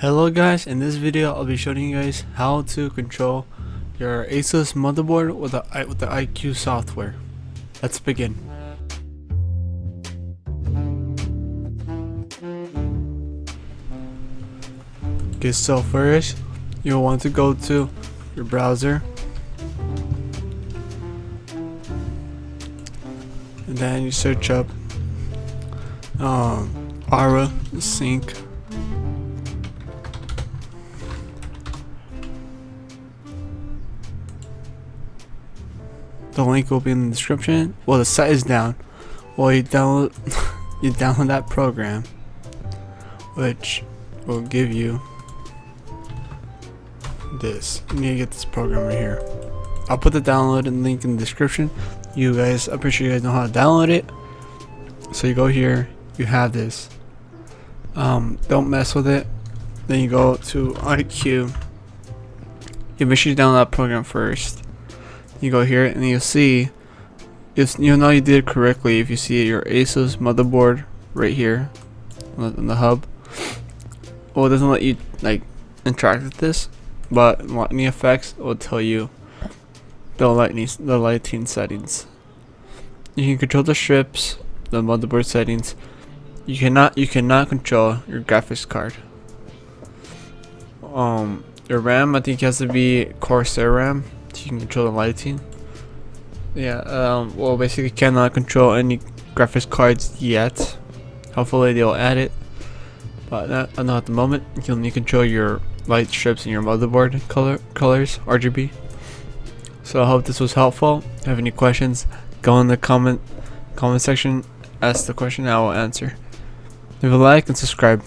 Hello guys, in this video I'll be showing you guys how to control your ASUS motherboard with the iCUE software. Let's begin. Okay, so first you'll want to go to your browser and then you search up Aura Sync . The link will be in the description. Well, the site is down. Well, you download you download that program, which will give you this. You need to get this program right here. I'll put the download and link in the description. You guys, I'm pretty sure you guys know how to download it. So you go here, you have this. Don't mess with it. Then you go to iCUE. You make sure you download that program first. You go here and you'll see, you'll know you did it correctly if you see your ASUS motherboard right here on the hub. Well, it doesn't let you like interact with this, but lightning effects will tell you the lighting settings. You can control the strips, the motherboard settings. You cannot control your graphics card. Your RAM, I think it has to be CORSAIR RAM. You can control the lighting. Yeah, well, basically cannot control any graphics cards yet. Hopefully they'll add it, but not at the moment. You can only control your light strips and your motherboard colors, RGB. So I hope this was helpful. If you have any questions, go in the comment section, ask the question, I will answer. Leave a like and subscribe.